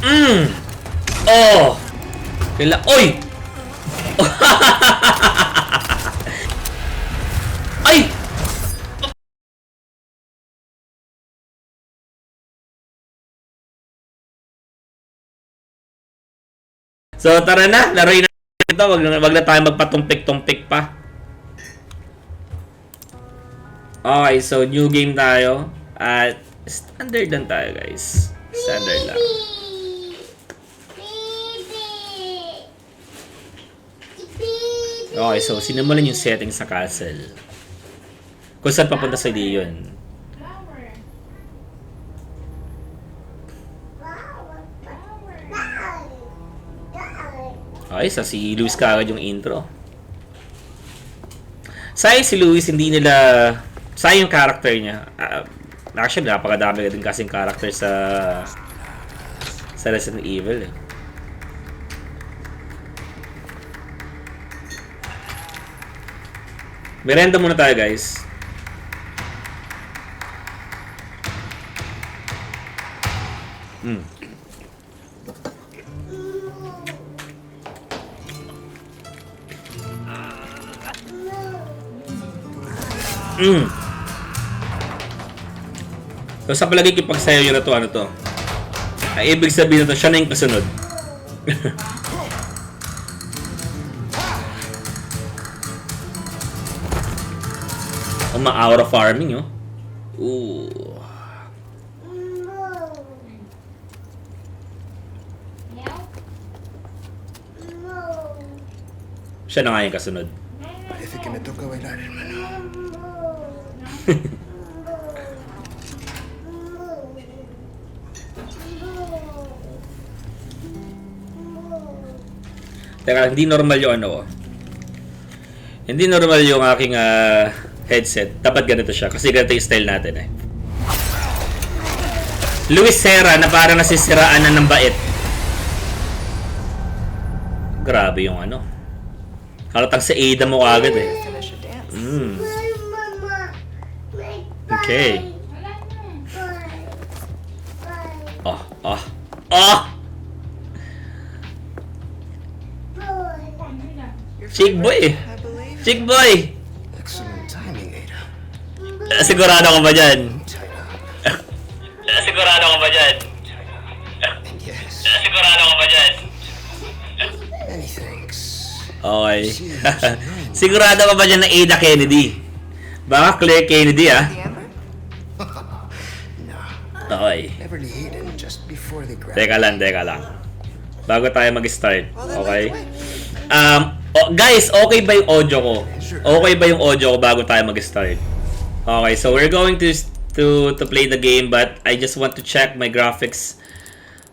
Oh! Oy! Ay! So tara na, laruin na ito. Wag na tayo magpatumpik-tumpik pa. Okay, so new game tayo. At standard lang tayo, guys. Standard lang. Okay, so sinimulan yung settings sa castle. Kung saan papunta sa Leon. Okay, so si Luis kaagad yung intro. Sayang si Luis, hindi nila... Sayang yung character niya. Actually, napakadami din kasing character sa Resident Evil. Merenda muna tayo, guys. So sa palagi ko pagsayaw yun na to, ano to? Ay, ibig sabihin na to, siya na yung kasunod. Ma-aura farming, oh. Ooh. Siya na nga yung kasunod. Parece que me toca bailar, hermano. Teka, hindi normal yung ano ko. Hindi normal yung aking headset. Dapat ganito siya kasi ganito yung style natin eh. Luis Serra na parang nasisiraan na ng bait. Grabe yung ano. Halatang sa Ada mo agad eh. Okay. Chick boy! Chick boy! Excellent timing, Ada. Sigurado ka ba dyan? Sigurado ka ba dyan? And yes, Sigurado ka ba dyan? many thanks. Okay. Sigurado ka ba dyan na Ada Kennedy? Baka Claire Kennedy ah. No, Okay. Beverly Hayden just before they graduated. Teka lang. Bago tayo mag-start. Okay? Guys, okay ba yung audio ko? Okay ba yung audio ko bago tayo mag-start? Okay, so we're going to play the game but I just want to check my graphics.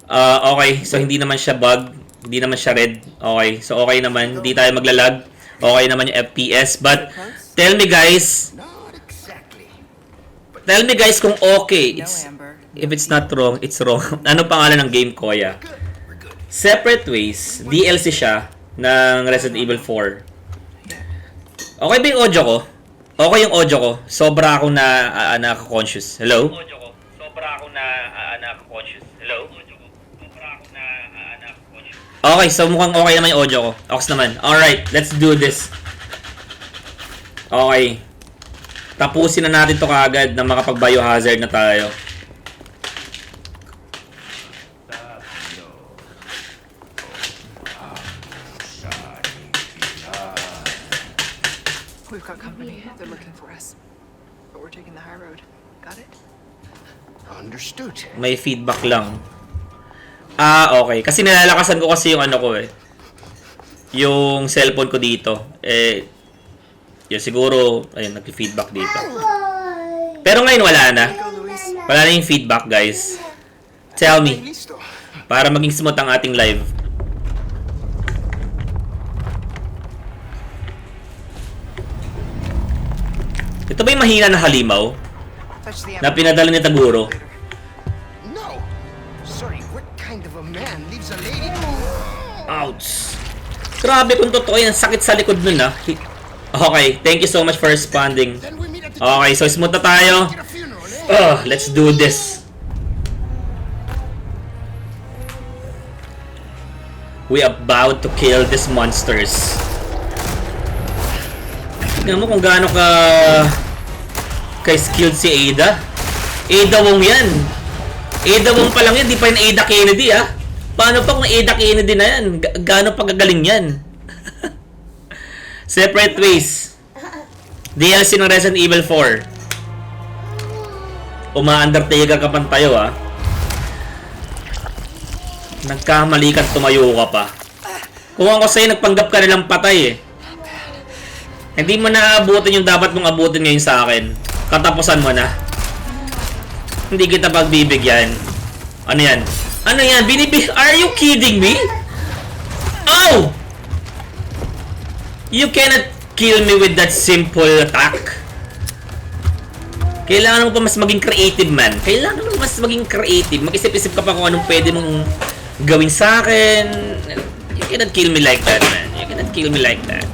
Okay, so hindi naman siya bug, hindi naman siya red. Okay, so okay naman, hindi tayo maglalag. Okay naman yung FPS, but tell me guys, Not exactly. tell me guys kung okay. If it's not wrong, it's wrong. Ano pangalan ng game, Koya? Separate Ways, DLC siya ng Resident Evil 4. Okay ba yung audio ko? Okay yung audio ko. Sobra akong nakaka-conscious. Hello? Sobra akong nakaka-conscious. Hello? Okay, so mukhang okay naman yung audio ko. Ox naman. Alright, let's do this. Okay. Tapusin na natin to kaagad na makapag-biohazard na tayo. We've got company. They're looking for us. But we're taking the high road. Got it? Understood. May feedback lang. Okay. Kasi nilalakasan ko kasi yung ano ko eh. Yung cellphone ko dito. Yun siguro, ayun, nag-feedback dito. Pero ngayon wala na. Wala na yung feedback, guys. Tell me. Listo. Para maging smooth ang ating live. Ito ba yung mahina na halimaw? Touch the Na pinadala ni Taguro? No. Sorry, what kind of a man leaves a lady? Ouch. Grabe kung totoo yan. Sakit sa likod nun ah. Okay, thank you so much for responding. Then we meet at the Okay, so smooth na tayo. get a funeral, eh? Let's do this. We about to kill these monsters. Tingnan mo kung gaano ka-skilled si Ada. Ada Wong yan. Ada Wong pa lang yan, di pa yung Ada Kennedy ah. Paano pa kung Ada Kennedy na yan? Gaano pa gagaling yan? Separate Ways. DLC ng Resident Evil 4. Uma-Undertaker ka pang tayo ah. Nagkamali ka, tumayo ka pa. Kung ako sa'yo, nagpanggap ka nilang patay eh. Hindi mo na abutin yung dapat mong abutin ngayon sa akin. Katapusan mo na. Hindi kita pagbibigyan. Ano yan? Ano yan? Are you kidding me? Oh! You cannot kill me with that simple attack. Kailangan mo pa mas maging creative, man. Kailangan mo mas maging creative. Mag-isip-isip ka pa kung anong pwede mong gawin sa akin. You cannot kill me like that, man. You cannot kill me like that.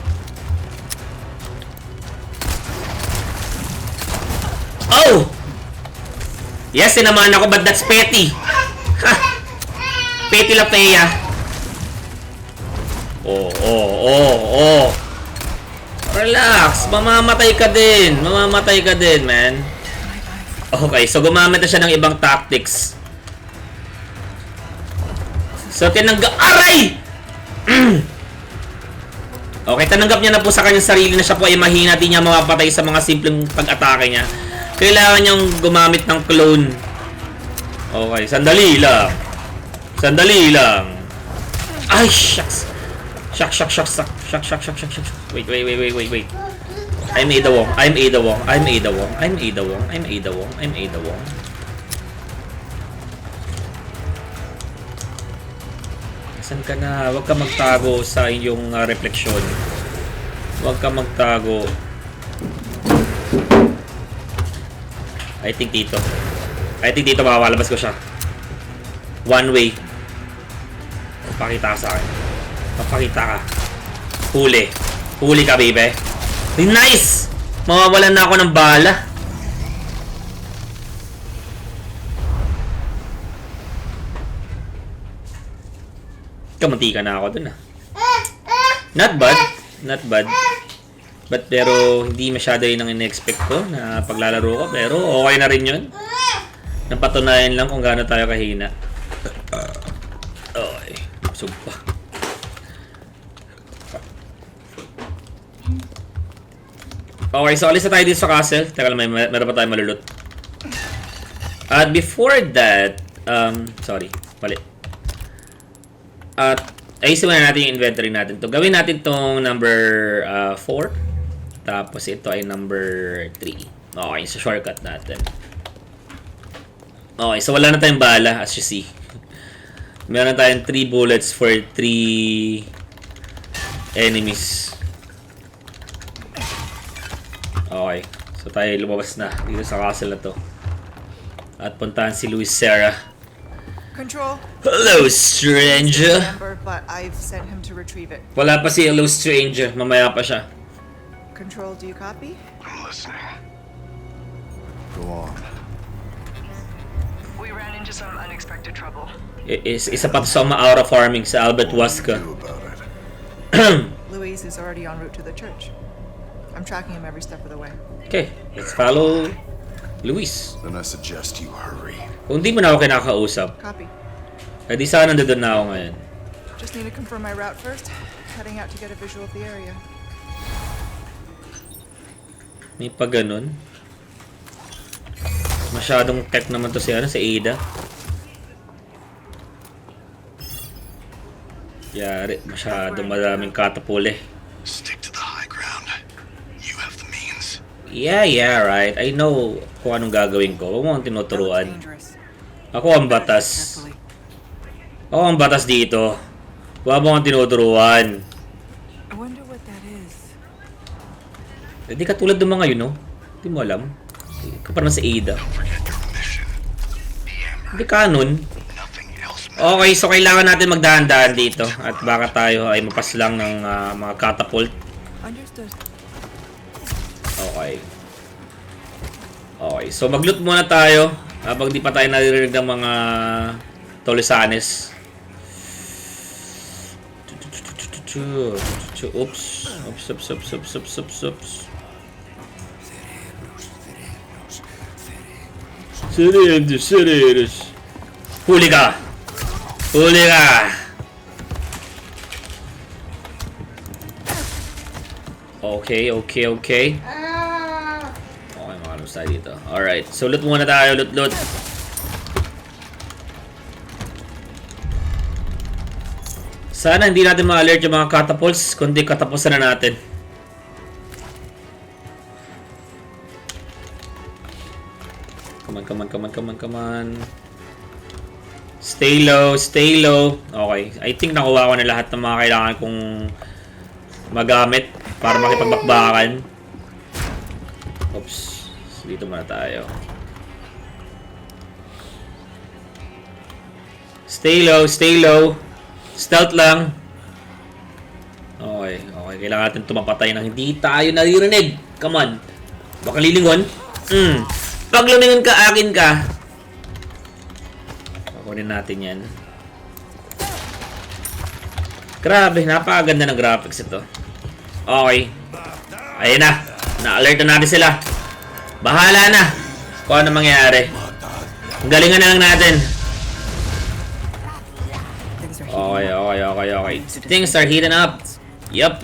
Oh! Yes, sinamaan ako, but that's petty. Ha! Petty Lapea. Oh. Relax. Mamamatay ka din. Mamamatay ka din, man. Okay, so gumamit na siya ng ibang tactics. So, Aray! Okay, tananggap niya na po sa kanyang sarili na siya po ay mahina. Di niya mapapatay sa mga simpleng pag-atake niya. Kailangan niyang gumamit ng clone. Okay, sandali lang. Sandali lang. Ay, shucks. Shucks. Wait. I'm Ada Wong. Saan ka na? Huwag ka magtago sa iyong refleksyon. Huwag ka magtago. I think dito makakalabas ko siya. One way. Papakita ka sa akin. Papakita ka. Huli. Huli ka, baby. Nice! Mawawalan na ako ng bala. Kamunti ka na ako dun ah. Not bad. But pero hindi masyado yun ang in-expect ko na paglalaro ko. Pero okay na rin yun. Napatunayan lang kung gaano tayo kahina. Okay. Busog pa. Okay, so alis na tayo dito sa castle. Teka lang, meron pa tayo malulot. At before that, sorry, mali. At ayusin muna natin yung inventory natin to. Gawin natin tong number 4. Tapos ito ay number 3. Okay, so shortcut natin. Okay, so wala na tayong bala as you see. Meron tayong 3 bullets for 3 enemies. Okay, so tayo lumabas na dito sa castle na to. At puntahan si Luis Serra. Control. Hello, stranger. Number, but I've sent him to retrieve it. Wala pa si Hello, stranger. Mamaya pa siya. Control, do you copy? I'm listening. Go on. We ran into some unexpected trouble. Isa pa to sa Aura Farming sa Albert Huasca. Do about it. Louise is already en route to the church. I'm tracking him every step of the way. Okay, let's follow Luis. Then I suggest you hurry. Kung di mo na ako kinakausap, Copy. eh di sana nandun na ako ngayon. Just need to confirm my route first. Heading out to get a visual of the area. May pa ganun. Masyadong tech naman to si Ada. Yari, masyadong maraming katapule. Stick to the high ground. You have the means. Yeah, right. I know kung anong gagawin ko. Huwag mo akong tinuturuan. Dangerous. Ako ang batas. Ako ang batas dito. Huwag mo akong tinuturuan. I wonder what that is. Hindi ka tulad ng mga yun, no? Hindi mo alam. Hindi ka pa naman sa Ada. Don't forget your mission. The Emmer. Hindi kanon. Nothing else matters. Okay, so kailangan natin magdahan-dahan dito. At baka tayo ay mapas lang ng mga catapult. Understood. Okay. Okay, so mag-loot muna tayo. Habang di pa tayo naririnig ng mga Tolisanes. Oops. Oops. Cerebros. Huli ka! Huli ka! Okay. Okay, makakalabas tayo dito. Alright, so loot muna tayo. Loot. Sana hindi natin ma-alert yung mga catapults, kundi katapusan na natin. Come on. Stay low. Okay, I think nakuha ko na lahat ng mga kailangan kong magamit para makipagbakbakan. Oops. Dito muna tayo. Stay low. Stealth lang. Okay. Kailangan natin tumapatay nang hindi tayo naririnig. Come on. Baka lilingon. Pag lumingon ka, akin ka. Pakunin natin yan. Grabe, napakaganda ng graphics ito. Okay. Ayun na. Na-alert na natin sila. Bahala na kung ano mangyayari. Galingan na lang natin. Okay. Things are heating up. Yup.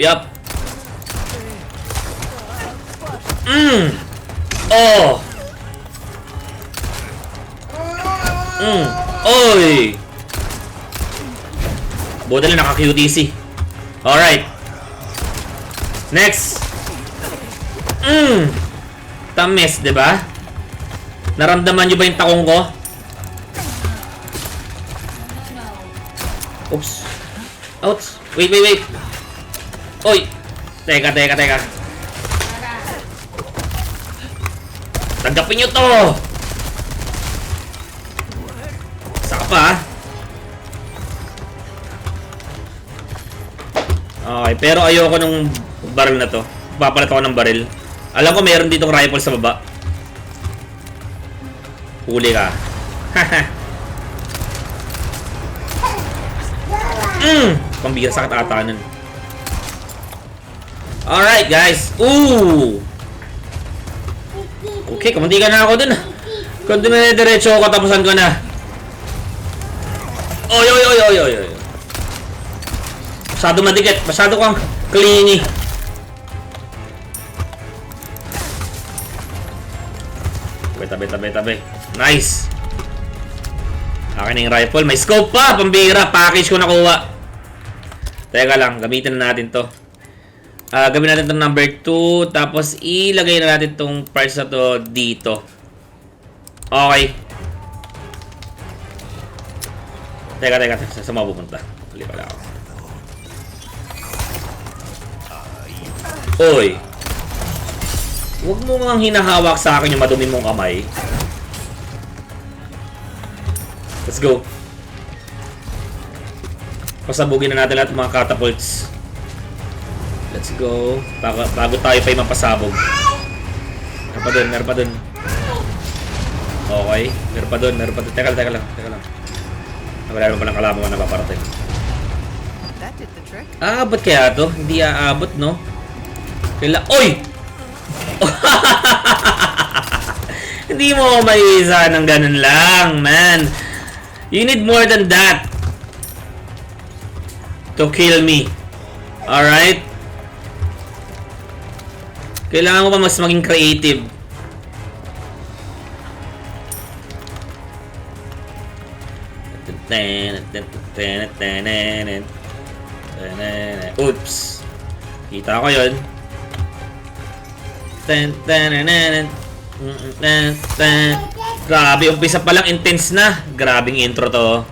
Oh. Oy. Buti lang naka-QTC. Alright. Next. Tamis, diba? Naramdaman nyo ba yung takong ko? Oops. Ouch. Wait. Oy. Teka. Tanggapin nyo to. Saka pa. Okay, pero ayoko nung baril na to. Papalit ako ng baril. Alam ko meron ditong rifle sa baba. Huli ka. Pambira, sakit ata nun. Alright guys. Ooh. Okay, kumunti ka na ako dun. Kung dumidiretso ako, katapusan ko na. Oy. Masyado madikit. Masyado kang clingy. Tabi. Nice. Akin na yung rifle. May scope pa. Pambira. Package ko nakuha. Teka lang. Gamitin na natin to. Gawin natin itong number 2. Tapos ilagay na natin itong parts na to dito. Okay. Teka. Saan mapupunta? Huli pala ako. Oy. Huwag mo nga hinahawak sa akin yung madumi mong kamay. Let's go. Pasabugin na natin lahat ng mga catapults. Let's go. Bago tayo pa yung mapasabog. Meron pa dun. Okay. Meron pa dun. Teka lang. Wala naman palang kalaban na napaparating. That did the trick. Aabot kaya to? Hindi aabot, no? Oy! Hindi mo maisa ng ganun lang, man. You need more than that to kill me. Alright? Kailangan mo pa mas maging creative. Oops. Kita ko yun. Grabe, umpisa pa lang intense na. Grabing intro to.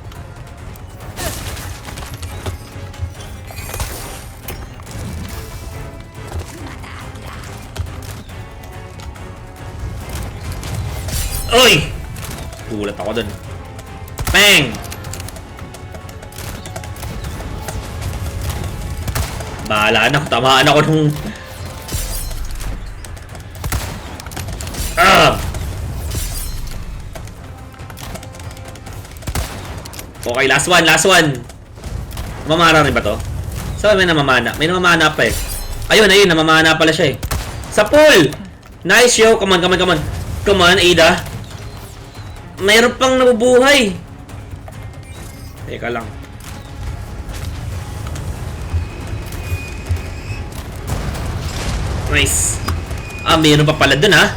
Oy! Gulat ako dun. Bang! Bahala na, tamaan ako nung... Okay, last one. Mamara rin ba to? So, may namamana. May namamana pa eh. Ayun, namamana pala siya eh. Sa pool! Nice, yo. Come on, come on, come on. Come on, Ada. Mayroon pang nabubuhay. Teka lang. Nice. Mayroon pa pala dun, ha?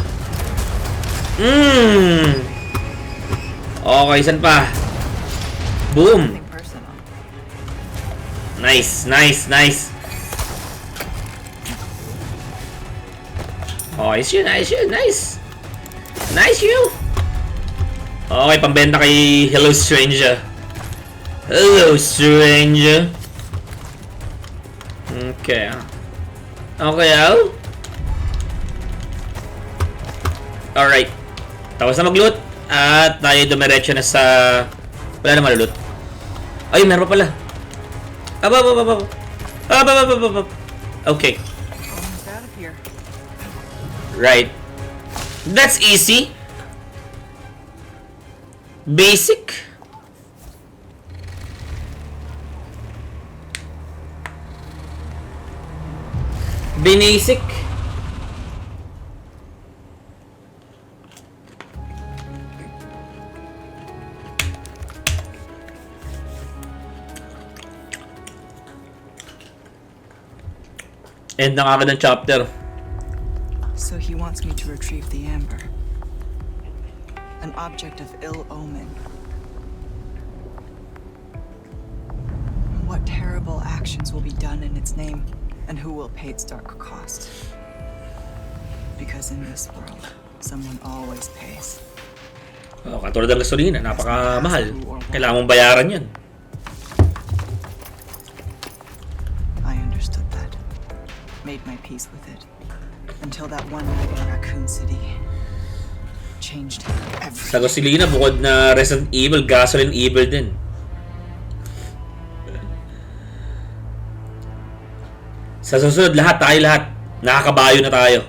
Okay, saan pa? Boom. Nothing personal. Nice, nice, nice. Okay, nice yun, nice. Nice you. Okay, pambenta kay Hello Stranger. Hello Stranger. Okay. Okay, oh. Alright. Tapos na mag-loot. At tayo dumiretso na sa... Wala na malulot. Ay, meron pa pala. Okay. Almost out of here. Right. That's easy. Basic. Basic. End na kagad ng chapter. So he wants me to retrieve the amber. An object of ill omen. What terrible actions will be done in its name, and who will pay its dark cost? Because in this world, someone always pays. Oh, katulad ng gasolina, napakamahal. Kailangan mong bayaran yan. I understood that. Made my peace with it. Until that one night in Raccoon City changed everything. Sa gasolina, bukod na Resident Evil, Gasoline Evil din. Sa susunod, lahat. Nakakabayo na tayo.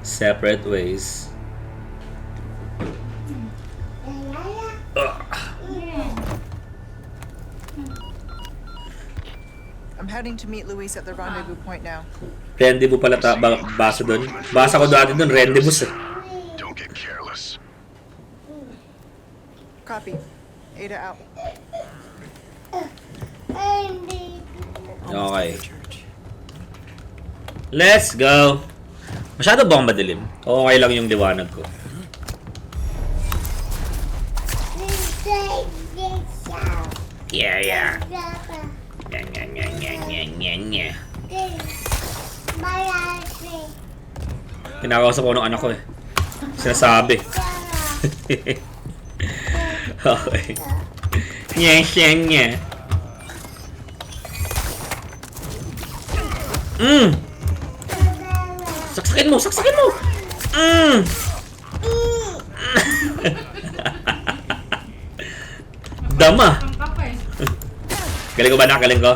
Separate ways. I'm heading to meet Luis at the rendezvous point now. Rendezvous pala basa doon. Basa ko dati doon, rendezvous eh. Don't get careless. Copy. Ada out. Okay. Let's go. Masyado ba akong madilim? Okay lang yung liwanag ko. Yeah. Nya. Kinakausap ko ng anak ko eh. Sinasabi. Okay. Nya. Saksakin mo! Dama! Galing ko ba na? Galing ko?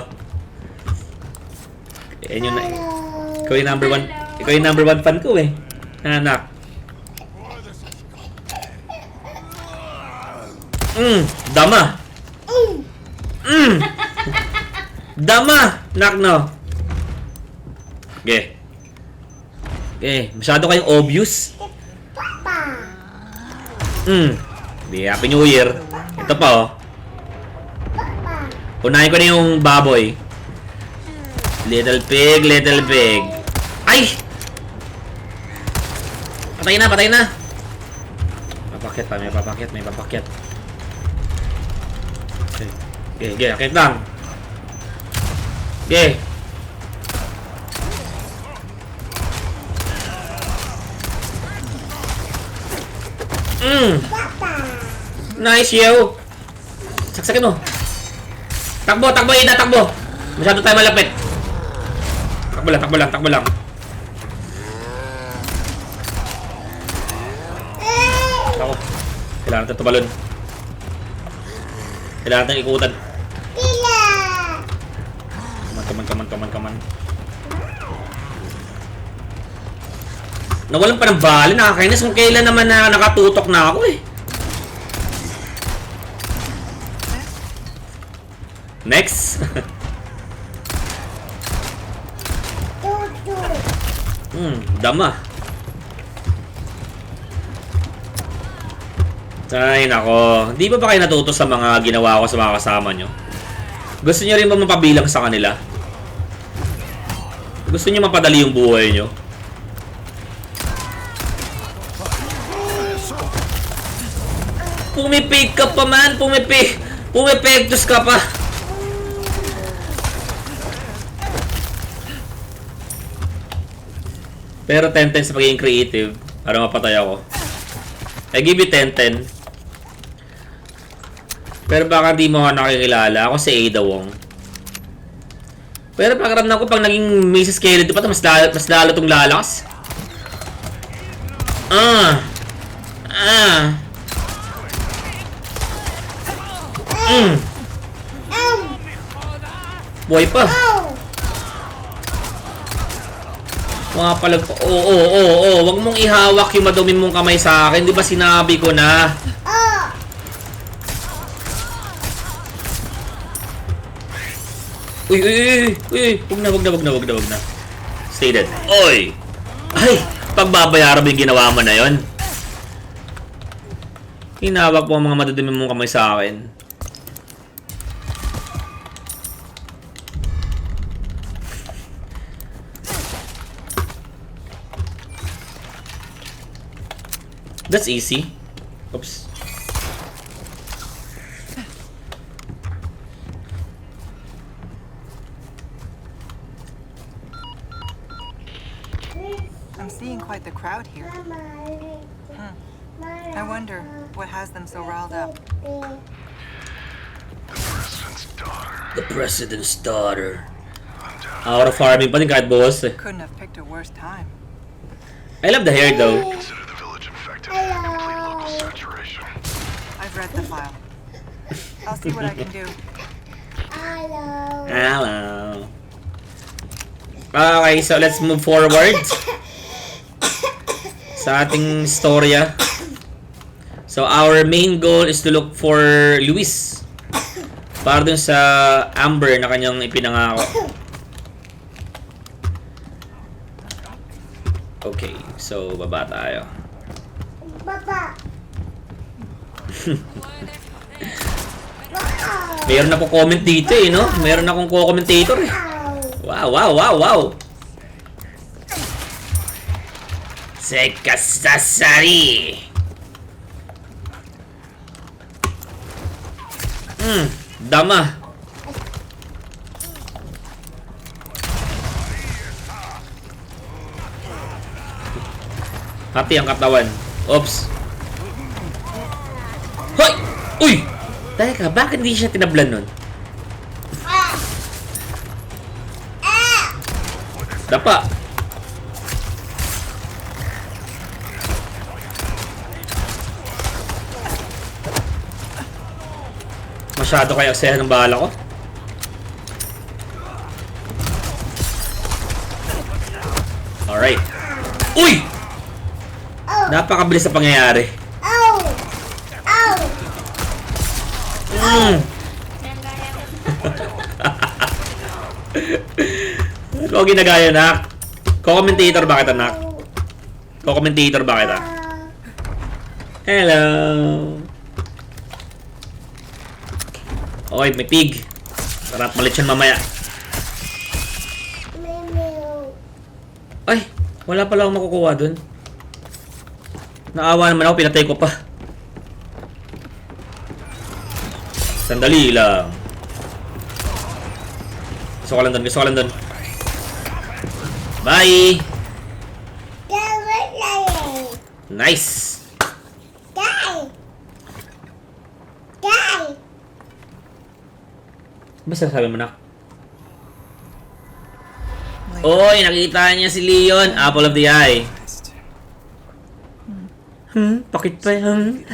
Yan yun na. Ikaw yung number one. Ikaw yung number one fan ko eh. Anak. Dama! Dama! Nak no. Okay. Masyado kayong obvious. Happy New Year. Ito pa oh. Unahin ko na yung baboy. Little pig. Ay! Patay na. May papakyat. Okay, akit lang. Okay. Nice, yo. Saksakin mo. Takbo, Ida, takbo. Masyado tayo malapit. Takbo lang. Ako. Kailangan natin tumalon. Kailangan natin ikutan. Come on. Nawalan pa ng bala. Nakakainis kung kailan naman na nakatutok na ako eh. Next. Dama. Ay, nako. Di ba kayo natuto sa mga ginawa ko sa mga kasama nyo? Gusto nyo rin ba mapabilang sa kanila? Gusto nyo mapadali yung buhay nyo? Pumipig ka pa man! Pumipektos ka pa! Pero 10-10 sa pagiging creative para mapatay ako. I give you 10-10. Pero baka di mo ako nakikilala. Ako si Ada Wong. Pero pakiramdam ko pag naging Mrs. Skeleton pa ito, mas lalo itong lalakas. Buhay pa. Mga palag... Oo. Wag mong ihawak yung madumi mong kamay sa akin. Di ba sinabi ko na? Uy. Wag na. Stay dead. Oy! Ay! Pagbabayaran mo yung ginawa mo na yon. Hinawak po ang mga madudumi mong kamay sa akin. That's easy. Oops. I'm seeing quite the crowd here. I wonder what has them so riled up. The President's daughter. Out of farming pa din kahit boss eh. Couldn't have picked a worse time. I love the hair though. Consider the village infected. Complete local saturation. I've read the file. I'll see what I can do. Hello. Okay, so let's move forward sa ating storya. So our main goal is to look for Luis para dun sa Amber na kanyang ipinangako. Okay, so baba tayo. Meron akong comment dito eh, no? Meron akong co-commentator eh. Wow. Sekasasari. Dama. Hati ang katawan. Oops. Hoy! Uy! Teka, bakit hindi siya tinablan nun? Dapa. Masyado kayo aksehan ng bala ko. Alright. Uy! Napakabilis sa pangyayari. Ano ginagaya, nak? Co-commentator ba kita, nak? Co-commentator ba kita? Hello. Okay, may pig. Sarap malit siya mamaya. Ay, wala pala akong makukuha dun. Naawa naman ako, pinatay ko pa. Sandali lang. Gusto ko lang dun. Bye! Nice! Basta sabi mo na. Oy, nakita niya si Leon. Apple of the eye. Pakit pa yan.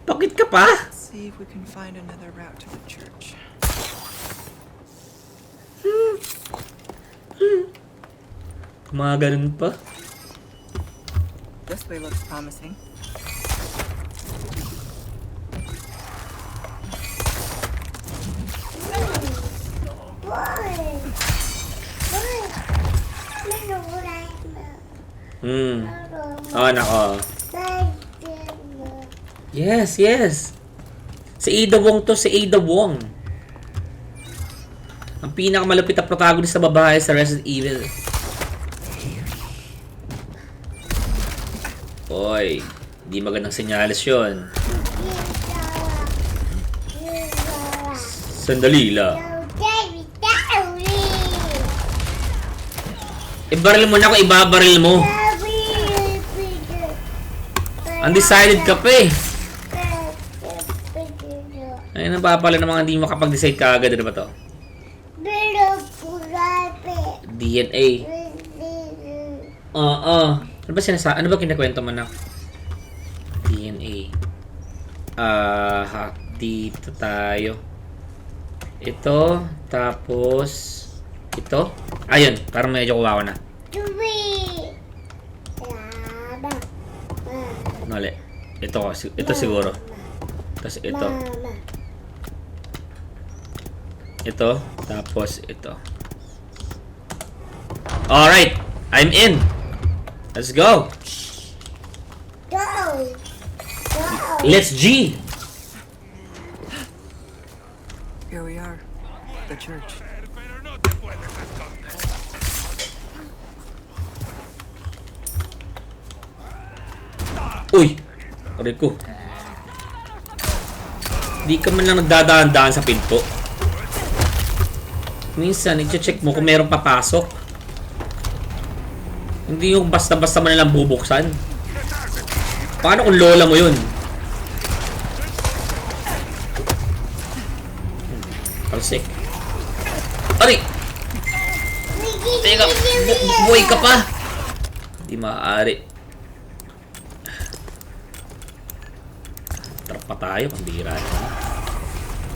Pakit ka pa? Let's see if we can find another route to the church. Mga ganun pa. This way looks promising. Oh, nako. Yes, yes. Si Ada Wong to, si Ada Wong. Ang pinakamalapit na protagonist na babae sa Resident Evil. Oy, hindi magandang senyales yun. Sandali lang. Ibaril mo na kung ibabaril mo. Undecided ka pa eh. Ay, napapala ng mga hindi makapag-decide ka agad. Ano ba to? DNA. Oo. Ano ba ano ba kinakwento mo na? DNA. Dito tayo. Ito. Tapos ito. Ayun. Parang medyo kuha ko na. Mali. Ito siguro. Tapos ito. Ito. Tapos ito. Alright. I'm in. Let's go. Let's G. Here we are. The church. Uy! Aray ko. Di ka man lang nagdadaan-daan sa pinto. Minsan, i-check mo kung mayroong papasok. Hindi yung basta-basta mo nalang bubuksan. Paano kung lola mo yun? Palsik. Aray! Teka, buhay ka pa! Hindi maaari. Trap pa tayo, pambira naman.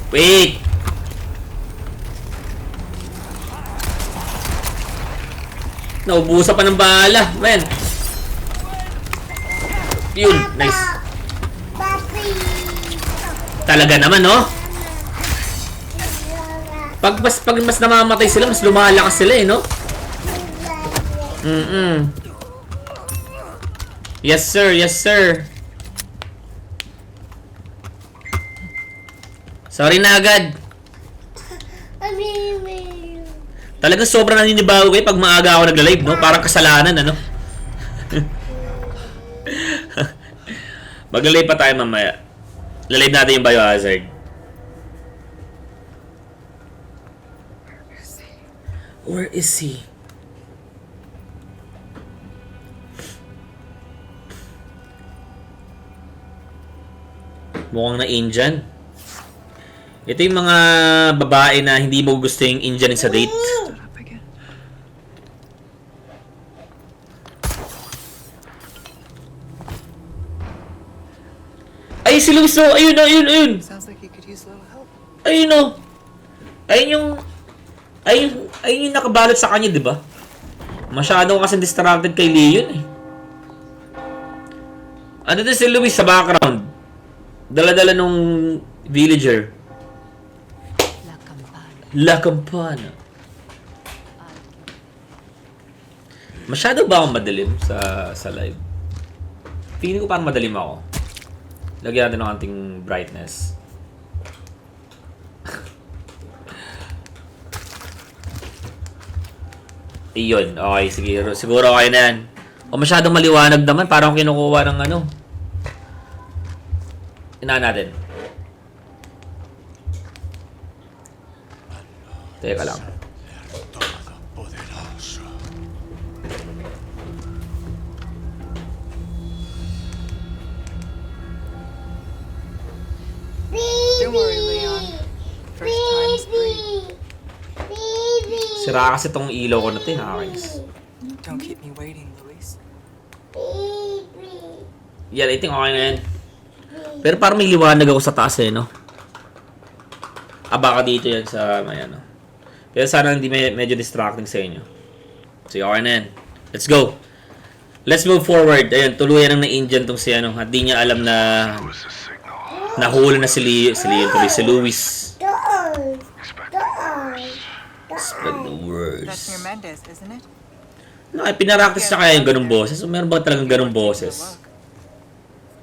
Wait! Naubusan pa ng bala, man. Yun, nice. Talaga naman, no? Pag mas namamatay sila, mas lumalakas sila, eh, no? Yes, sir. Yes, sir. Sorry na agad. Talagang sobrang naninibago kayo pag maaga ako nagla-live, no? Parang kasalanan, ano? Mag-live pa tayo mamaya. Lalive natin yung Biohazard. Where is he? Mukhang na Indian. Ito yung mga babae na hindi mo gusto yung Indian sa date. Stood up again. Ay, si Luis, oh. Ayun, oh, ayun. Sounds like you could use a little help. Ayun, oh. Ayun yung nakabalot sa kanya, di ba? Masyado kasi distracted kay Leon, eh. Ano din si Luis sa background? Dala-dala nung villager. La Campana. Masyado ba akong madilim sa live? Feeling ko parang madilim ako. Lagyan natin ng ating brightness. Iyon. Okay, sige. Siguro okay na yan. O masyadong maliwanag naman. Parang kinukuha ng ano. Inaan natin. Teka lang. Don't worry, Leon. First time's free. Sira kasi tong ilaw ko na ito. Nakakainis. Don't keep me waiting, Luis. Yan, I think okay na yan. Pero parang may liwanag ako sa taas eh, no? Baka dito yan sa may ano. Pero sana hindi medyo distracting sa inyo. So, okay na yan. Let's go. Let's move forward. Ayun, tuluyan ng na-Indian tong si ano. At di niya alam na Was a signal. nahuli na si Luis. Expect the worst. Spread the words. That's near Mendez, isn't it? No, ay pinaraktis na kaya yung ganung boses? O meron ba talagang ganung boses?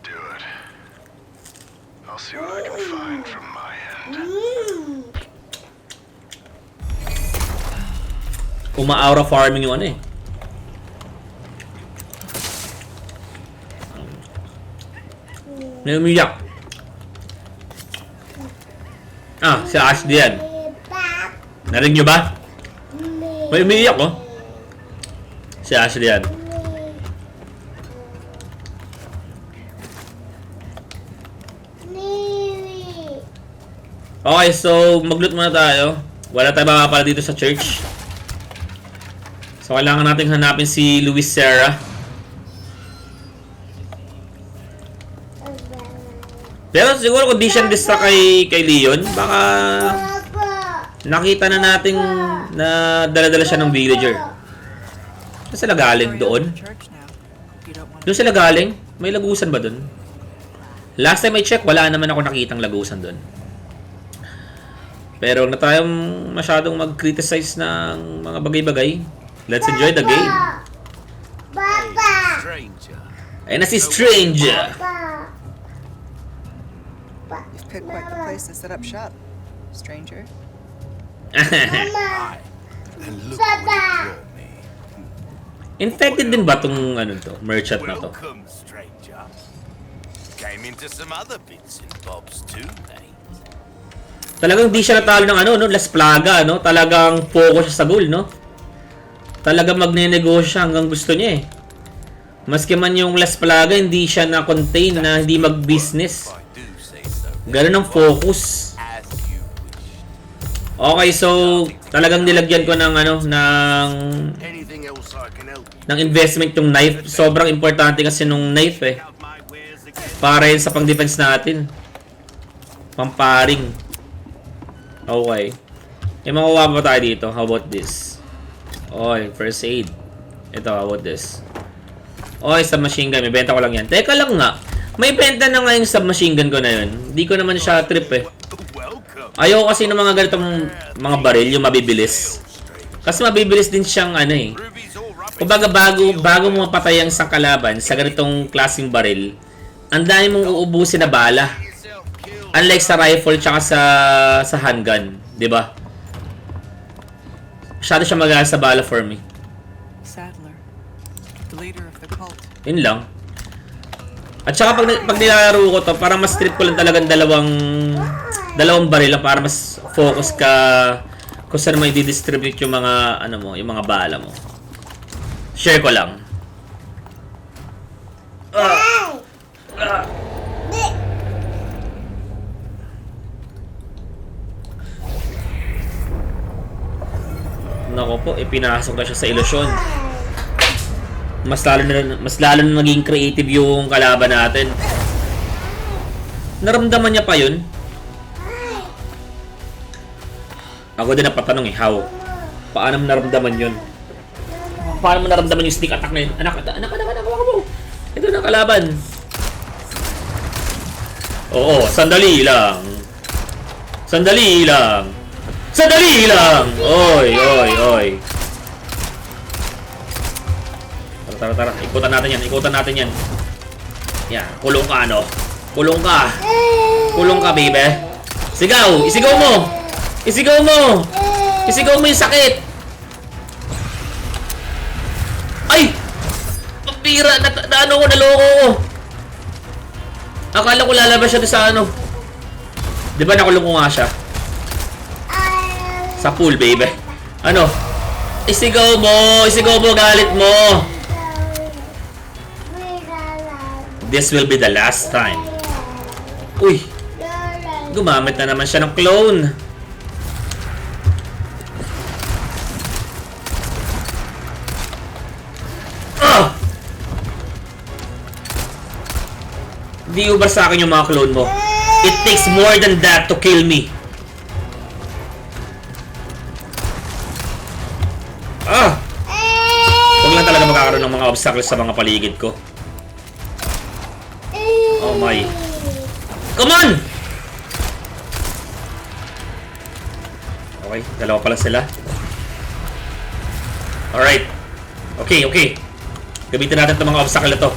Do it. I'll see what I can find from my end. Uma-aura farming yung ano eh. May umiyak. Ah, si Ashley yan. Narinig nyo ba? May umiiyak oh. Si Ashley yan. Okay, so mag-loot muna tayo. Wala tayong makapala dito sa church. So kailangan natin hanapin si Luis Serra. Pero siguro kung di siya distract kay Leon, baka nakita na nating na dala-dala siya ng villager. Saan sila galing? Doon? Church now. You don't want Doon sila galing? May lagusan ba doon? Last time I check, wala naman ako nakitang lagusan doon. Pero huwag na tayong masyadong mag-criticize ng mga bagay-bagay. Let's enjoy the game. Stranger. Ayun na si Stranger. You've picked quite the place to set up shop, stranger. And look what it brought me. Infected din ba tong ano to, merchant na to? Welcome, stranger. Came into some other bits and bobs too, mate. Talagang di siya natalo ng ano, no? Las Plaga, no? Talagang focus siya sa goal, no? Talagang magne-negosyo siya hanggang gusto niya eh. Maski man yung Las Plaga, hindi siya na-contain na hindi mag-business. I do say so. Ganun ang focus. As you wish. Okay, so talagang nilagyan ko ng ano, ng Anything else I can help you? ng investment yung knife. Sobrang importante kasi nung knife eh. Have my wares again? Para yun sa pang-defense natin. Pamparing. Okay. Yung makuha pa tayo dito. How about this? Okay, first aid. Ito, how about this? Okay, submachine gun. May benta ko lang yan. Teka lang nga. May benta na nga yung submachine gun ko na yun. Hindi ko naman siya trip eh. Welcome. Ayaw kasi ng mga ganitong mga baril, yung mabibilis. Kasi mabibilis din siyang ano eh. Ruby's all rubbish. Kumbaga bago mo mapatay ang isang kalaban sa ganitong klaseng baril, ang dami mong uubusin na bala. Yourself killed. Unlike sa rifle tsaka sa handgun, 'di ba? Masyado siya mag sa bala for me. Sadler, the leader of the cult. Yun lang. At saka pag nilalaro ko to, para mas trip ko lang talagang dalawang baril lang para mas focus ka kung saan mo i-distribute yung mga ano mo, yung mga bala mo. Share ko lang. Nako po, ipinasok na siya sa ilusyon. Mas lalo na naging creative yung kalaban natin. Naramdaman niya pa yun. Ako din napatanong eh, how? Paano mo naramdaman yun? Paano mo naramdaman yung sneak attack na yun? Anak, hawakan mo! Ito na kalaban. Oo, sandali lang. Sandali lang. Sandali lang! Oy. Tara. Ikutan natin yan. Yan, kulong ka, ano? Kulong ka, baby. Sigaw! Isigaw mo yung sakit! Ay! Pambira! Naloko ko! Akala ko lalabas siya sa ano. Di ba nakulong ko nga siya? Sa pool, baby. Ano? Isigaw mo, galit mo! This will be the last time. Uy! Gumamit na naman siya ng clone. Ah! Di ubar sa akin yung mga clone mo. It takes more than that to kill me. Ah! Huwag lang talaga magkakaroon ng mga obstacles sa mga paligid ko. Oh my. Come on! Okay, dalawa pala sila. Alright. Okay, okay. Gamitin natin itong mga obstacle na to.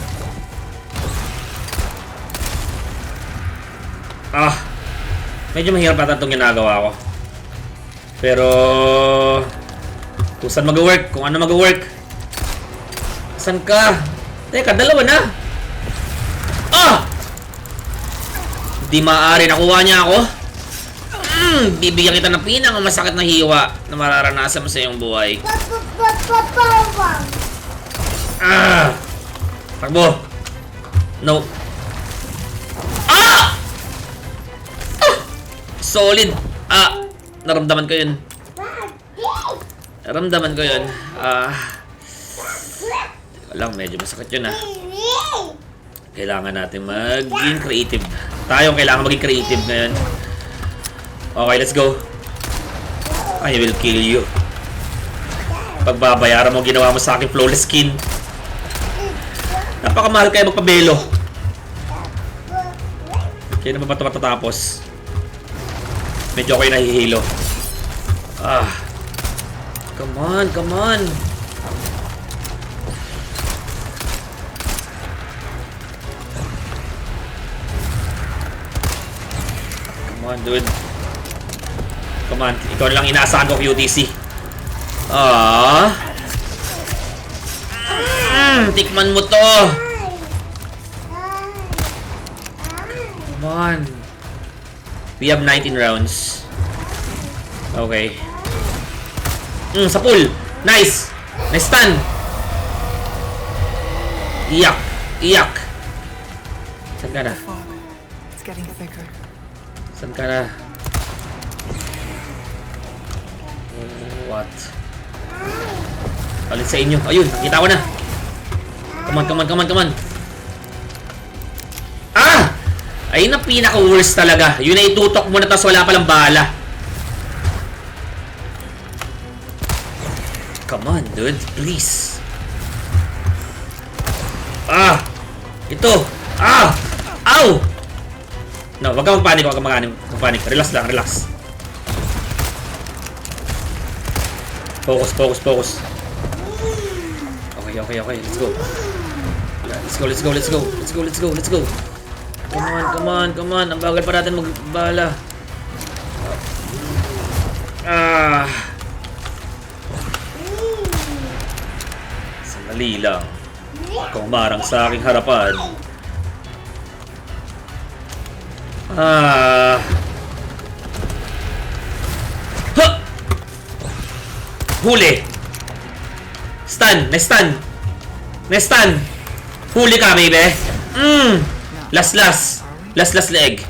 Medyo mahirap ata itong ginagawa ko. Pero kung saan mag-work, kung ano mag-work. Saan ka? Teka, dalawa na. Hindi maaari, nakuha niya ako. Bibigyan kita ng pinakamasakit na hiwa na mararanasan mo sa iyong buhay. Takbo. No. Solid. Naramdaman ko yun. Naramdaman ko yun. Teka lang, medyo masakit yun Kailangan natin maging creative. Tayo kailangan maging creative ngayon. Okay, let's go. I will kill you. Pagbabayaran mo ginawa mo sa akin flawless skin. Napakamahal kayo magpabelo. Kaya naman ba ito matatapos? Medyo ako'y nahihilo. Come on, come on. Come on, dude. Come on, ikaw lang inaasahan ko, QTC. Tikman mo to. Come on. We have 19 rounds. Okay. Sa pool. Nice. Nice stun. Iyak. Iyak. Saan ka na? It's getting thicker. Saan ka na? What? Palit sa inyo. Ayun, nakita ko na. Come on, come on, come on, come on. Ayun ang pinaka-worst talaga. Yun na itutok mo na tapos wala palang bala. Come on, dude. Please. Ito. Ow! No, wag ka magpanik, wag ka magpanik. Relax lang, relax. Focus, focus, focus. Okay, okay, okay. Let's go. Let's go, let's go, let's go. Let's go, let's go, let's go. Come on, come on, come on. Ang bagal pa natin magbala. Sandali lang. Kung marang sa aking harapan. Huli! Stun! Na-stun! Na-stun! Huli ka, baby! Last leg.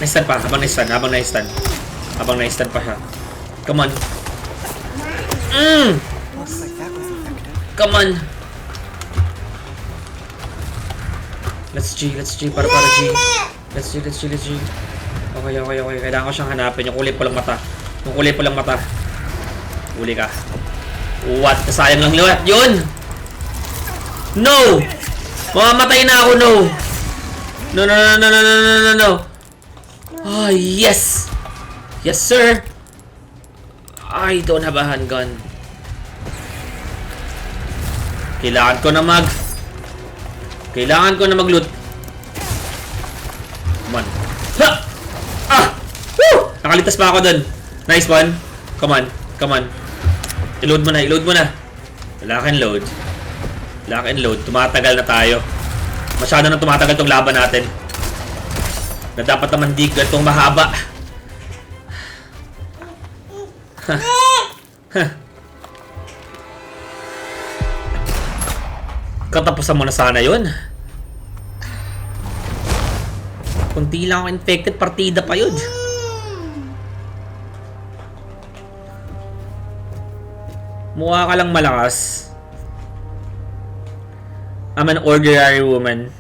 Na-stun pa. Habang na-stun. Habang na-stun. Habang na-stun pa siya. Come on. Looks like that was effective. Come on. Let's G. Para G. Let's G. Okay. Kailangan ko siyang hanapin. Yung kulay palang mata. Huli ka. What? Sayang lang yun. No! Mamamatay na ako, no! No. Yes! Yes, sir! I don't have a handgun. Kailangan ko na mag-loot. Come on. Woo! Nakalitas pa ako dun. Nice one. Come on. I-load mo na. Lock and load. Tumatagal na tayo. Masyado na tumatagal tong laban natin. Na dapat naman di ganitong mahaba. Katapusan mo na sana yun. Kunti lang ako infected, partida pa yun. Mukha ka lang malakas. I'm an ordinary woman.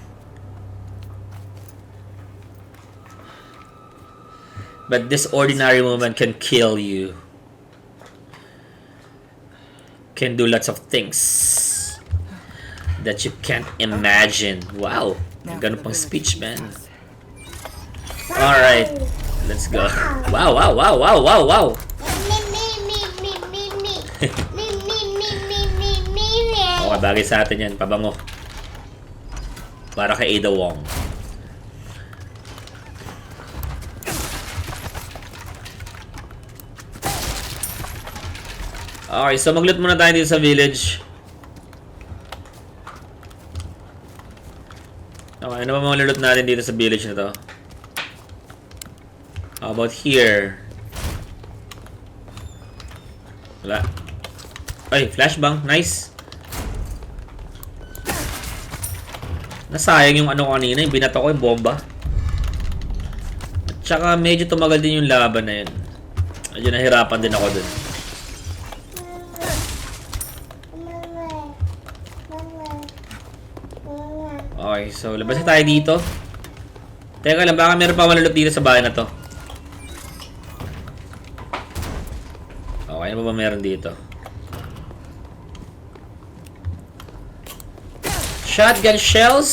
But this ordinary woman can kill you. Can do lots of things that you can't imagine. Wow. Ganun pang speech, man. Alright. Let's go. Wow. Okay, bagay sa atin yan. Pabango. Para kay Ada Wong. Okay, so mag-loot muna tayo dito sa village. Okay, ano ba mga loot natin dito sa village na to? How about here? Wala. Ay, flashbang. Nice. Nasayang yung ano kanina, yung binato ko, yung bomba. At saka medyo tumagal din yung laban na yun. Medyo nahirapan din ako dun. Okay, so labas na tayo dito. Teka lang, baka meron pa malulot dito sa bahay na to. Okay, ano ba meron dito? Shotgun shells.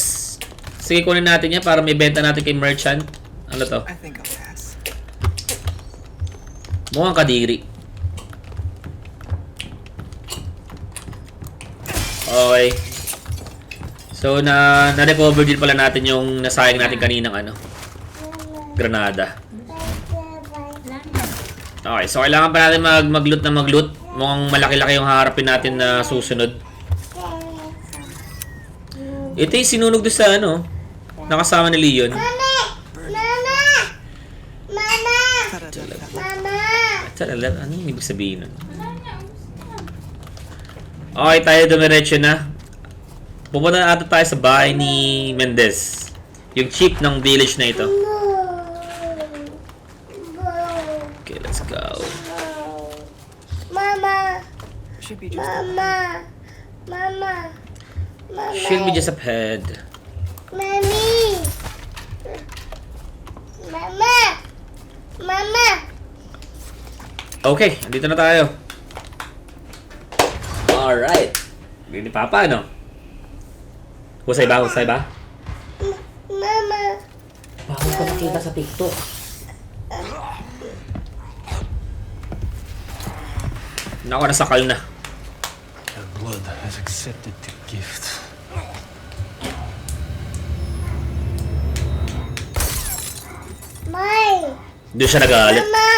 Sige, kunin natin yan para may benta natin kay merchant. Ano to? I think I'll pass. Mukhang kadiri. Okay. So, na-recover din pala natin yung nasayang natin kaninang ano. Granada. Okay, so kailangan pa natin mag-loot na mag-loot. Mukhang malaki-laki yung harapin natin na susunod. Ito yung sinunog doon sa ano, nakasama ni Leon. Talaga, ano yung ibig sabihin nun? Okay, tayo dumiretso na. Pupunta na ata tayo sa bahay ni Mendez. Yung chief ng village na ito. Okay, let's go. Mama, Should be just mama, mama, mama, Should be just up ahead. mommy, mama, mama. Okay, andito na tayo. Alright. Hindi ni Papa, ano? Husay ba? Husay ba? Mama, Bakit ko nakita sa TikTok? Naku, nasakal na. Their blood has accepted the gift. Mine, Doon siya nagalit. mama,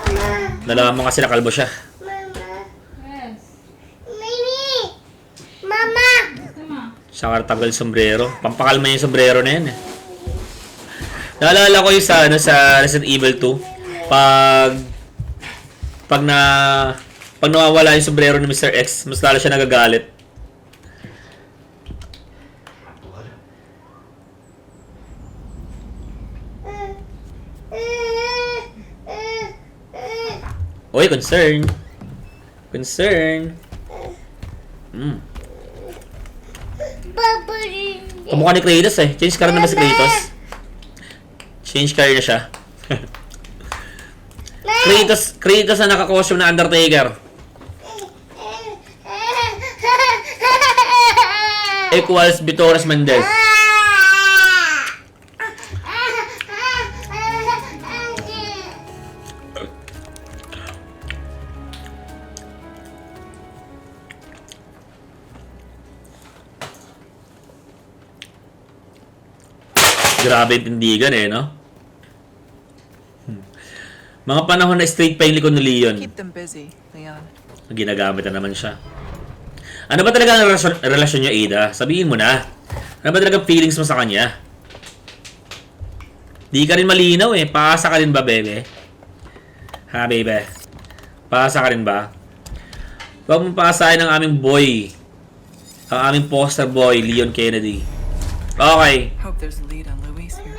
mama, Nalaman kasi nakalbo siya. mama, Yes. Mimi, mama. Saka tagal sombrero. Pampakalma yung sombrero na yan eh. Naalala ko yung sa, ano, sa Resident Evil 2. Pag nawawala yung sombrero ni Mr. X, mas lalo siya nagagalit. Oy, concern. Concern. Papa, Kamukha ni Kratos eh. Change car na ba si Kratos? Change car na siya. Kratos na naka-costume na Undertaker. Equals Vitoras Mendez. Grabe yung tindigan eh, no? Mga panahon na straight pa yung likod ni Leon. keep them busy, Leon. Ginagamit na naman siya. Ano ba talaga ang relasyon niyo, Ada? Sabihin mo na. Ano ba talaga feelings mo sa kanya? Di ka rin malinaw eh. Paasa ka rin ba, bebe? Ha, bebe? Paasa ka rin ba? Huwag mong paasahin ang aming boy. Ang aming poster boy, Leon Kennedy. Okay. Hope there's a lead on Luis here.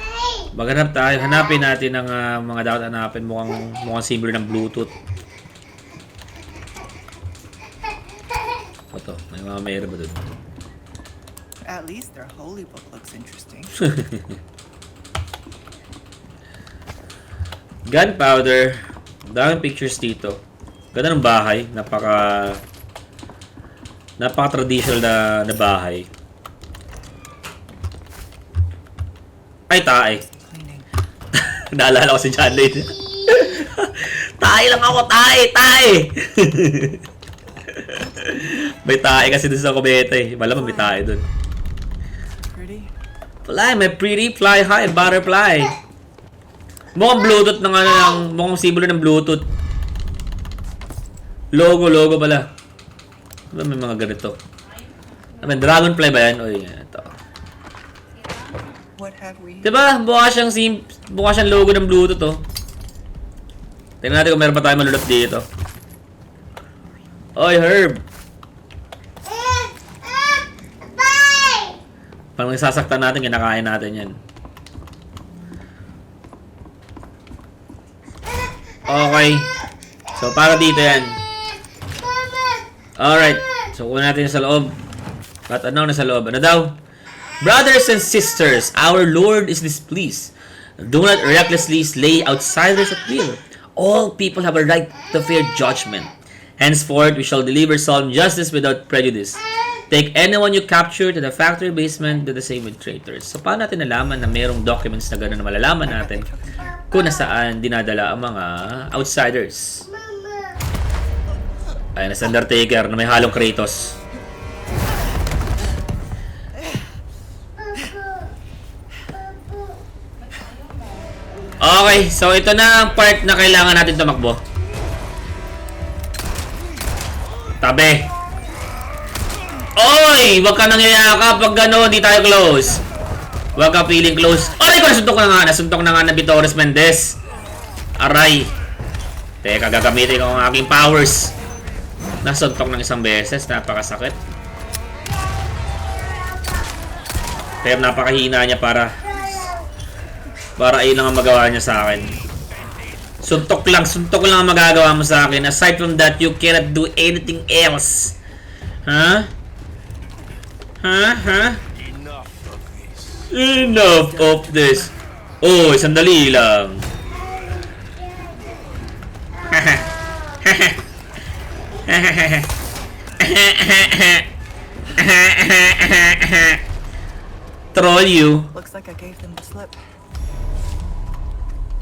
Maghanap tayo. Hanapin natin ang mga dapat hanapin. Mukhang symbol ng Bluetooth. Ito. May mga mayroon ba dun? At least their holy book looks interesting. Gunpowder. Daming pictures dito. Ganda ng bahay. Napaka-traditional na bahay. Ay, tae. Cleaning. Naalala ko si John Lane. Tae lang ako, tae! May tae kasi dun sa kubeta eh. Malamang may tae dun. Pretty. Fly, may pretty, fly high, butterfly. Mukhang Bluetooth ng ano lang, mukhang simbolo ng Bluetooth. Logo pala. Diba may mga ganito? May dragonfly ba yan? Uy, ito. What have we? Diba? Mukha siyang logo ng Bluetooth, oh. Tingnan natin kung meron pa tayo malulot dito. Oy, Herb! Bye! Parang sasaktan natin, kinakain natin yan. Okay. So, para dito yan. Alright. So, kunin natin yung sa loob. At ano na sa loob? Ano daw? Brothers and sisters, our Lord is displeased. Do not recklessly slay outsiders at will. All people have a right to fair judgment. Henceforth, we shall deliver solemn justice without prejudice. Take anyone you capture to the factory basement, do the same with traitors. So, paano natin nalaman na mayroong documents na gano'n na malalaman natin kung nasaan dinadala ang mga outsiders? Ayan, na Undertaker na may halong Kratos. Okay, so ito na ang part na kailangan natin tumakbo. Tabi. Oy! Huwag ka nangyayaka pag gano'n, di tayo close. Huwag ka feeling close. Aray ko, nasuntok na nga na Vitores Mendez. Aray. Teka, gagamitin ko ang aking powers. Nasuntok ng isang beses, napakasakit. Pero napakahina niya para ayun lang ang magawa niya sa akin. Suntok lang ang magagawa mo sa akin. Aside from that, you cannot do anything else. Huh? Enough of this. Oh, sandali lang. Troll you. Looks like I gave them the slip.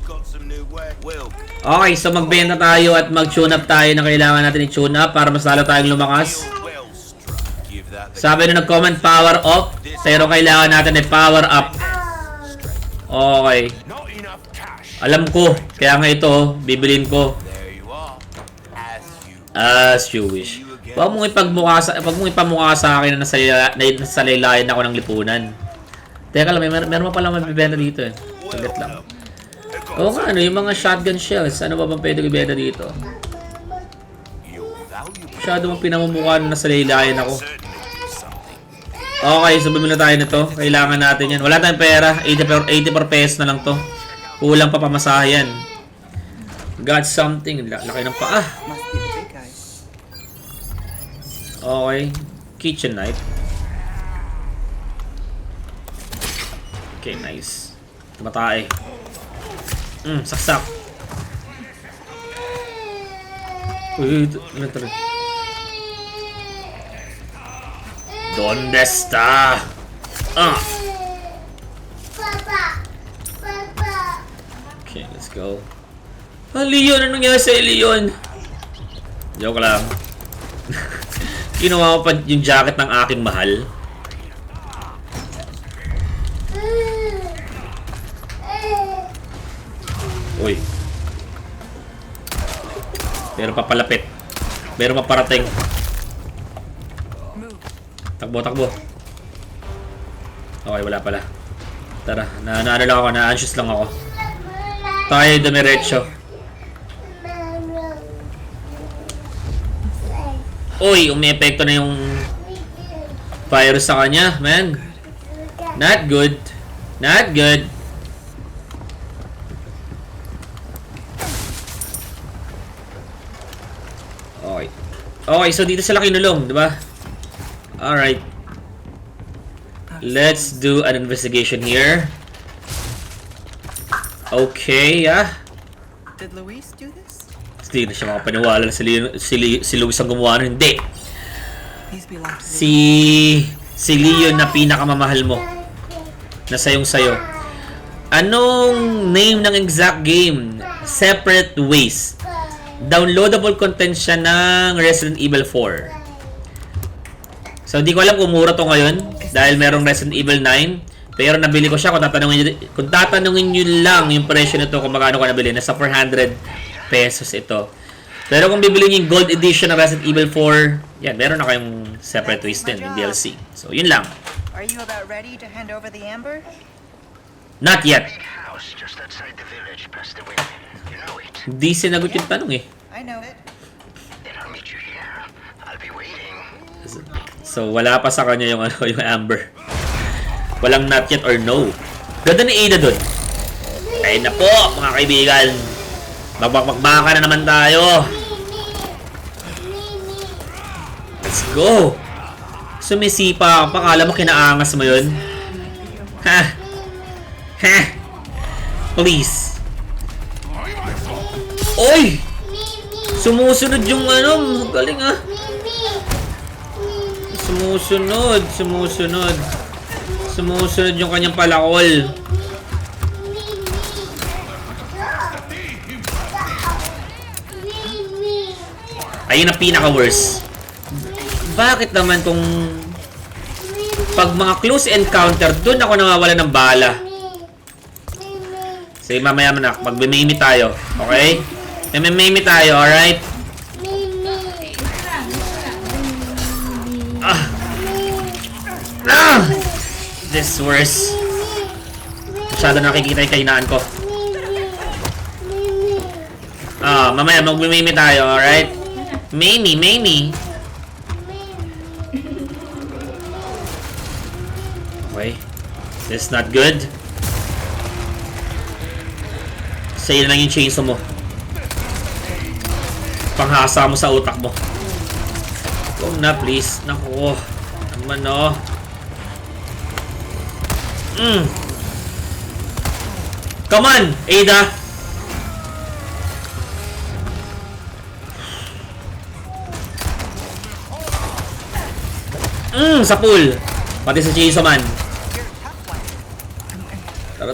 Got some new work. Will. Okay, so magbenta tayo at mag-tune up tayo na kailangan natin i-tune up para mas lalo tayong lumakas. Well struck. Give that the Sabi na nag-comment power off, pero kailangan natin ay power up. Okay. not enough cash. Alam ko, kaya nga ito, bibilin ko. There you are. As you As you wish. Huwag mong ipamukha sa akin na nasa laylayan ako ng lipunan. Teka lang, meron pa pala mabibenta dito eh. Saglit lang. Oo nga, ano, yung mga shotgun shells, ano ba bang pwede ibenta dito? Your valuable Masyado mong pinamumukha na nasa laylayan ako. certainly something. Okay, so bumili na tayo nito. Kailangan natin yan. Wala tayong pera. 80 per pesos na lang to. Kulang pa pamasahe yan. Got something. Laki ng paa. Must be the big guys. Okay. Kitchen knife. Okay, nice. Tumatae. Saksak. Uy, ano ito? ¿Dónde está? Papa! Okay, let's go. Leon, anong nangyari sa Leon? Joke lang. Kinuha ko pa yung jacket ng aking mahal. Uy. Meron pa palapit. Meron pa parating. Takbo. Okay, wala pala. Tara, naano lang ako, na-anxious lang ako. Tayo dumiretso. Uy, umi-epekto na yung virus sa kanya, man. Not good. Not good. Okay. Okay, so dito sila kinulong, di ba? Alright. Let's do an investigation here. Okay, Did Luis do this? Hindi na siya makapaniwala na si Luis ang gumawa nun. Hindi. These belong to the Si Leon na pinakamamahal mo. Na sayong-sayo. Anong name ng exact game? Separate Ways. Downloadable content siya ng Resident Evil 4. So, hindi ko alam kung mura to ngayon dahil merong Resident Evil 9. Pero nabili ko siya kung tatanungin nyo lang yung presyo nito kung magkano ko nabili. Nasa 400 pesos ito. Pero kung bibili nyo yung Gold Edition ng Resident Evil 4, yan, meron na kayong separate twist din, yung DLC. So, yun lang. Are you about ready to hand over the amber? Not yet. Big house just outside the village past the wind. You know it. Hindi sinagot yung tanong eh. I know it. Then I'll meet you here. I'll be waiting. So, wala pa sa kanya yung, yung Amber. Walang not yet or no. Ganda ni Ada dun. Ayun na po, mga kaibigan. Magbakbaka na naman tayo. Let's go. Sumisipa ka pa. Kala mo kinaangas mo yun? Ha? Ha? Please. Oy! Sumusunod yung ano. Galing ah. Sumusunod yung kanyang palakol. Ayun ang pinaka-worst. Bakit naman kung pag mga close encounter, doon ako nawawala ng bala. Sige, mamaya na. Magbe-mimi tayo. Okay? Mimi tayo, alright? This worse. Masyado nakikita yung kahinaan ko. Mamaya magme-mimi tayo, alright? Mimi. Okay. This is not good. Sa'yo lang yung chainsaw mo. Panghasa mo sa utak mo. Huwag na, please. Naku. Naman, oh. Come on, Ada. Sa pool. Pati sa chainsaw man. Tara.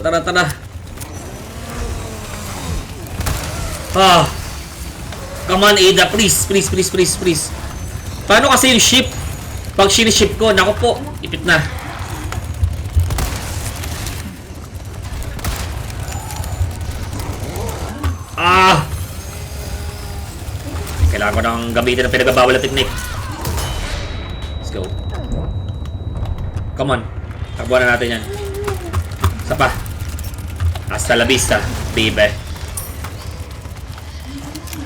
Come on, Ada. Please. Paano kasi yung ship? Pag siniship ko, naku po. Ipit na. Kailangan ko nang gamitin ang pinagbabawal na technique. Let's go. Come on. Takbuhan na natin yan. Isa pa. Hasta la vista, baby.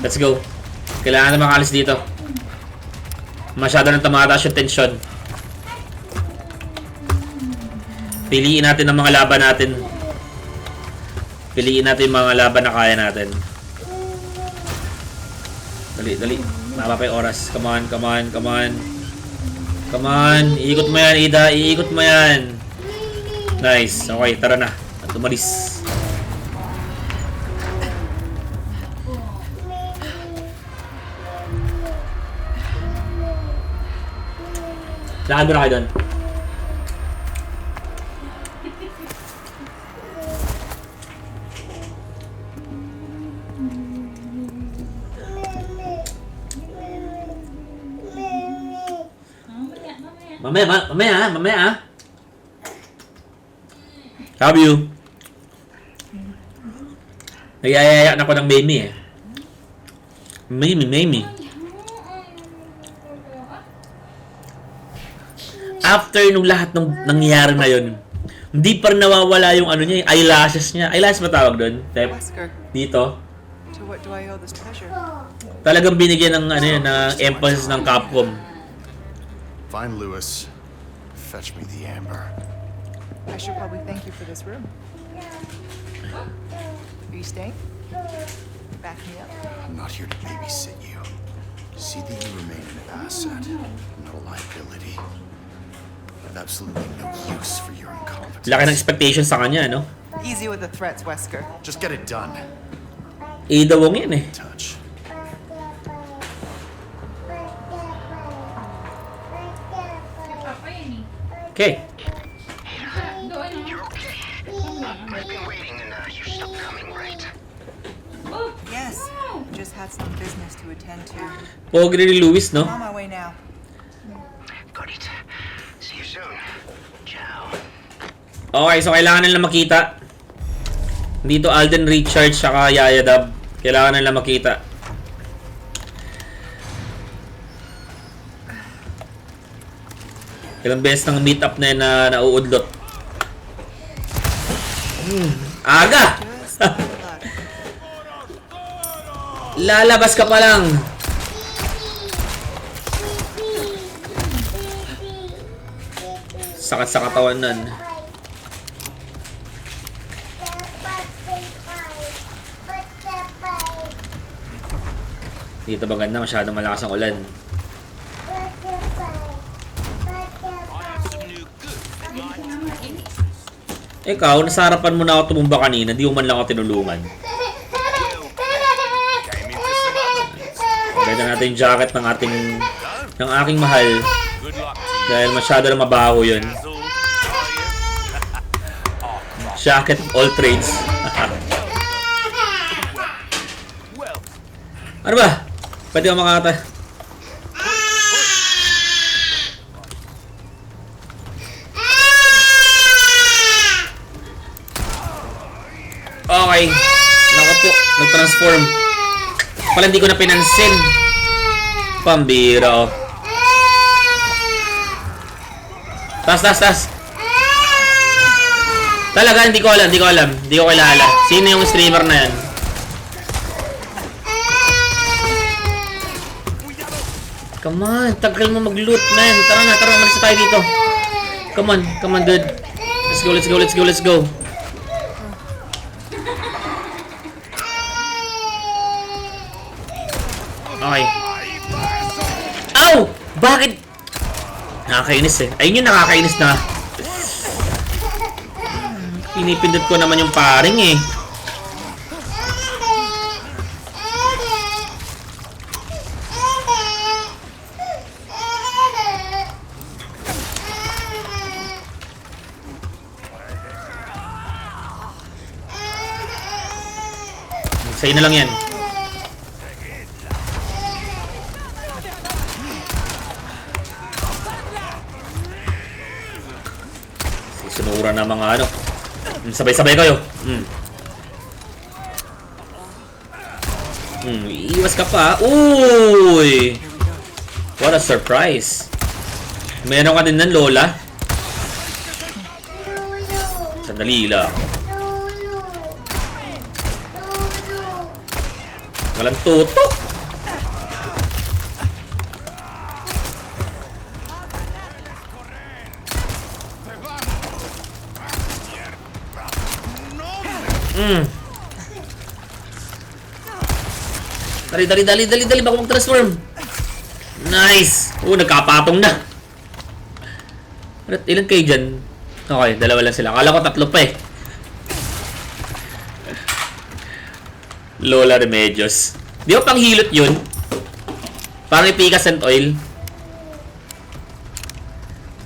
Let's go. Kailangan na makalis dito. Masyado nang tumataas yung tension. Piliin natin ang mga laban natin. Piliin natin yung mga laban na kaya natin. Dali. Maba pa yung oras. Come on. Iikot mo yan, Ada. Iikot mo yan. Nice. Okay, tara na. At umalis. Lakad mo na kayo doon. Mamaya. Love you. Nag-ayaya na ko ng Mimi eh. Mimi. After nung lahat ng nangyayari na yun, hindi pa rin nawawala yung ano niya, yung eyelashes niya. Eyelashes ba tawag doon? Wesker, Dito. to what do I owe this pleasure? Talagang binigyan ng ano yun, ng emphasis ng Capcom. Find Lewis. Fetch me the amber. I should probably thank you for this room. Are you staying? Back me up. I'm not here to babysit you. See that you remain an asset, not a liability. I have absolutely no use for your incompetence. Laki ng expectation sa kanya, no? Easy with the threats, Wesker. Just get it done. Ada Wong yan eh. Touch. Okay. You're okay. I've been waiting and you stopped coming, right? Yes. Just had some business to attend to. Pogre ni Luis, no? I'm on my way now. Got it. Okay, so kailangan nila makita. Dito Alden Richards saka Yaya Dab. Kailangan nila makita. Ilang beses ng meet up na yun na nauudlot. Aga! Lalabas ka pa lang. Sakit sa katawan nun. Dito ba ganda? Masyadong malakas ang ulan. Ikaw, nasa harapan mo na ako tumumba kanina. Di mo man lang ako tinulungan. Came into some other bits. Ganda natin yung jacket ng aking mahal. Good luck to you. Dahil masyado na mabaho yun. All are you? Jacket of all trades. Well, Ano ba? Pwede ka makata. Okay. Naku po. Nag-transform. Pala hindi ko na pinansin. Pambira oh. Tas. Talaga, hindi ko alam. Hindi ko kilala. Sino yung streamer na yan? Come on, tagal mo mag-loot, man. Tara na, umalis na tayo dito. Come on, dude. Let's go. Okay. Ow! Bakit? Nakakainis eh. Ayun yung nakakainis na. Pinipindot ko naman yung paring eh. Sa'yo na lang yan. Sinura na mga ano. Sabay-sabay kayo. Iiwas ka pa. Uy! What a surprise. Meron ka din ng Lola. Sandali lang. Walang tutok. Dali, baka mag-transform. Nice. Nagkapatong na. Ilan kayo dyan? Okay, dalawa lang sila. Akala ko tatlo pa eh. Lola Remedios. Di ba pang hilot yun? Parang ipikas and oil.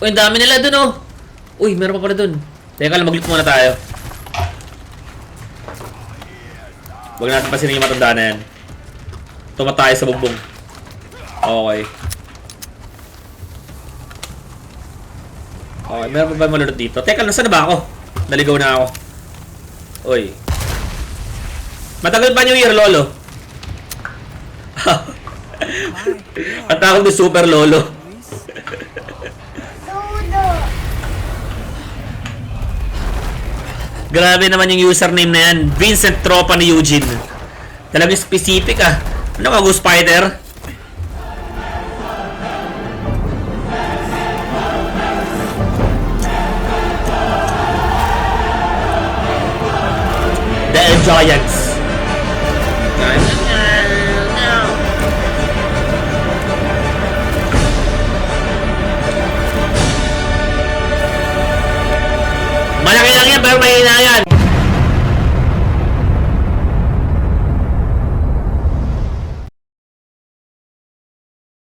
Uy, ang dami nila dun oh. Uy, meron pa pala dun. Teka lang, mag-loot muna tayo. Huwag natin pasinin yung matanda na yan. Tumatay sa bumbong. Okay. Okay, meron pa ba malulot dito? Teka, nasaan na ba ako? Naligaw na ako. Uy. Matagal pa New Year, Lolo? Ang tawag ni Super Lolo. Grabe naman yung username na yan. Vincent Tropa ni Eugene. Talagang specific ah. Ano ka, Ghost Spider? The Giants.